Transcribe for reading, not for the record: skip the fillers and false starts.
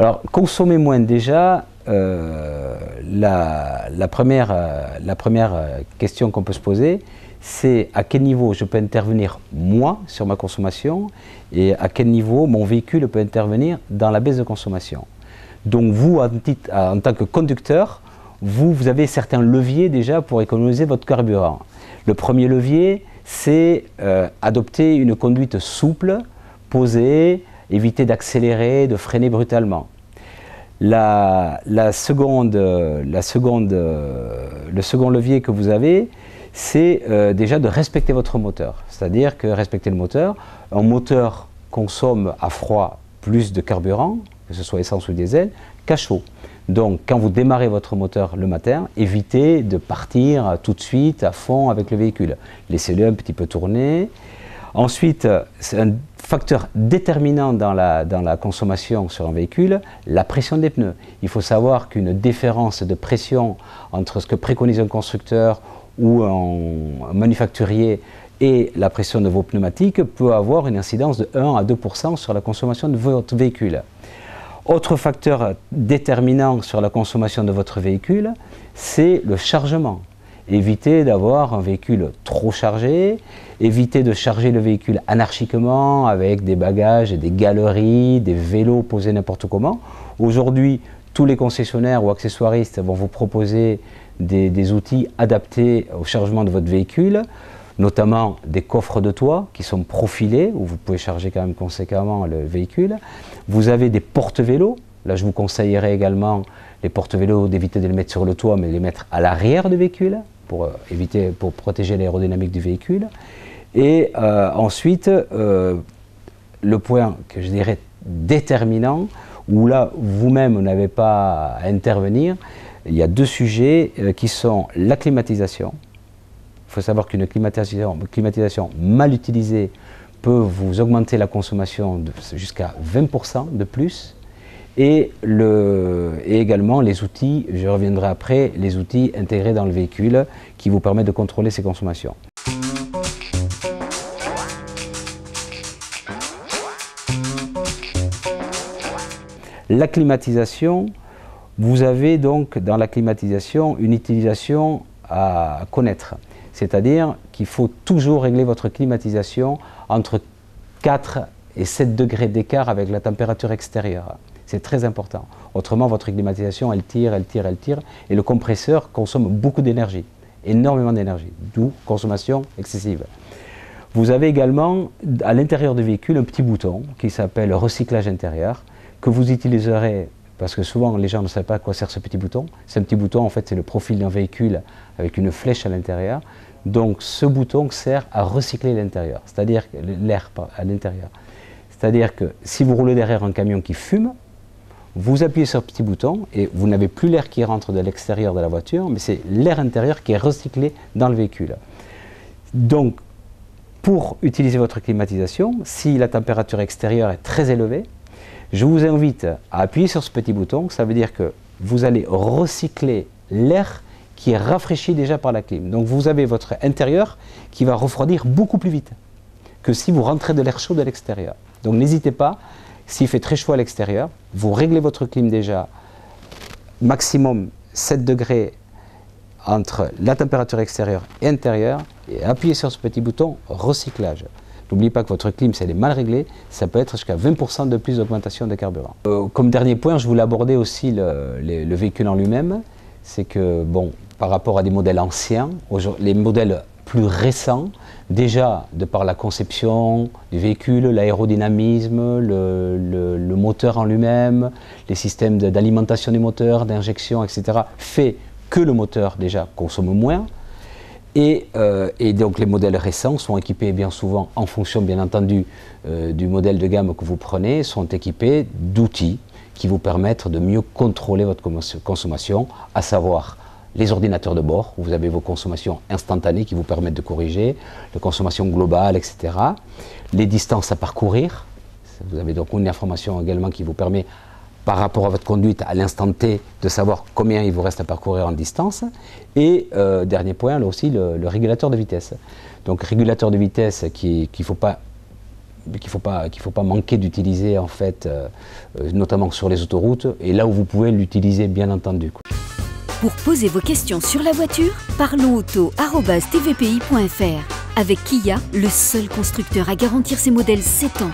Alors, consommer moins déjà, la première question qu'on peut se poser, c'est à quel niveau je peux intervenir moi sur ma consommation et à quel niveau mon véhicule peut intervenir dans la baisse de consommation. Donc vous, en tant que conducteur, vous avez certains leviers déjà pour économiser votre carburant. Le premier levier, c'est adopter une conduite souple, posée, éviter d'accélérer, de freiner brutalement. Le second levier que vous avez, c'est déjà de respecter votre moteur. C'est-à-dire que respecter le moteur, un moteur consomme à froid plus de carburant, que ce soit essence ou diesel, qu'à chaud. Donc quand vous démarrez votre moteur le matin, évitez de partir tout de suite à fond avec le véhicule. Laissez-le un petit peu tourner. Ensuite, c'est un facteur déterminant dans la consommation sur un véhicule, la pression des pneus. Il faut savoir qu'une différence de pression entre ce que préconise un constructeur ou un manufacturier et la pression de vos pneumatiques peut avoir une incidence de 1 à 2% sur la consommation de votre véhicule. Autre facteur déterminant sur la consommation de votre véhicule, c'est le chargement. Évitez d'avoir un véhicule trop chargé, évitez de charger le véhicule anarchiquement avec des bagages et des galeries, des vélos posés n'importe comment. Aujourd'hui, tous les concessionnaires ou accessoiristes vont vous proposer des outils adaptés au chargement de votre véhicule, notamment des coffres de toit qui sont profilés, où vous pouvez charger quand même conséquemment le véhicule. Vous avez des porte-vélos. Là, je vous conseillerais également les porte-vélos d'éviter de les mettre sur le toit, mais de les mettre à l'arrière du véhicule pour protéger l'aérodynamique du véhicule. Et ensuite, le point que je dirais déterminant, où là, vous-même n'avez pas à intervenir, il y a deux sujets qui sont la climatisation. Il faut savoir qu'une climatisation mal utilisée peut vous augmenter la consommation jusqu'à 20% de plus. Et également les outils, je reviendrai après, les outils intégrés dans le véhicule qui vous permettent de contrôler ces consommations. La climatisation, vous avez donc dans la climatisation une utilisation à connaître. C'est-à-dire qu'il faut toujours régler votre climatisation entre 4 et 7 degrés d'écart avec la température extérieure. C'est très important. Autrement, votre climatisation, elle tire, et le compresseur consomme beaucoup d'énergie, énormément d'énergie, d'où consommation excessive. Vous avez également à l'intérieur du véhicule un petit bouton qui s'appelle recyclage intérieur, que vous utiliserez, parce que souvent les gens ne savent pas à quoi sert ce petit bouton. C'est un petit bouton, en fait, c'est le profil d'un véhicule avec une flèche à l'intérieur. Donc ce bouton sert à recycler l'intérieur, c'est-à-dire l'air à l'intérieur. C'est-à-dire que si vous roulez derrière un camion qui fume, vous appuyez sur le petit bouton et vous n'avez plus l'air qui rentre de l'extérieur de la voiture, mais c'est l'air intérieur qui est recyclé dans le véhicule. Donc, pour utiliser votre climatisation, si la température extérieure est très élevée, je vous invite à appuyer sur ce petit bouton. Ça veut dire que vous allez recycler l'air qui est rafraîchi déjà par la clim. Donc vous avez votre intérieur qui va refroidir beaucoup plus vite que si vous rentrez de l'air chaud de l'extérieur. Donc n'hésitez pas, s'il fait très chaud à l'extérieur, vous réglez votre clim déjà maximum 7 degrés entre la température extérieure et intérieure et appuyez sur ce petit bouton recyclage. N'oubliez pas que votre clim, si elle est mal réglée, ça peut être jusqu'à 20% de plus d'augmentation de carburant. Comme dernier point, je voulais aborder aussi le véhicule en lui-même. C'est que, bon, par rapport à des modèles anciens, les modèles plus récents, déjà de par la conception du véhicule, l'aérodynamisme, le moteur en lui-même, les systèmes d'alimentation du moteur, d'injection, etc., fait que le moteur déjà consomme moins. Et donc les modèles récents sont équipés bien souvent, en fonction bien entendu du modèle de gamme que vous prenez, sont équipés d'outils qui vous permettent de mieux contrôler votre consommation, à savoir les ordinateurs de bord, où vous avez vos consommations instantanées qui vous permettent de corriger, la consommation globale, etc. Les distances à parcourir, vous avez donc une information également qui vous permet, par rapport à votre conduite à l'instant T, de savoir combien il vous reste à parcourir en distance. Et dernier point, là aussi, le régulateur de vitesse. Donc régulateur de vitesse qu'il ne faut pas qu'il faut pas manquer d'utiliser en fait, notamment sur les autoroutes, et là où vous pouvez l'utiliser bien entendu. Pour poser vos questions sur la voiture, parlonsauto@tvpi.fr. Avec Kia, le seul constructeur à garantir ses modèles 7 ans.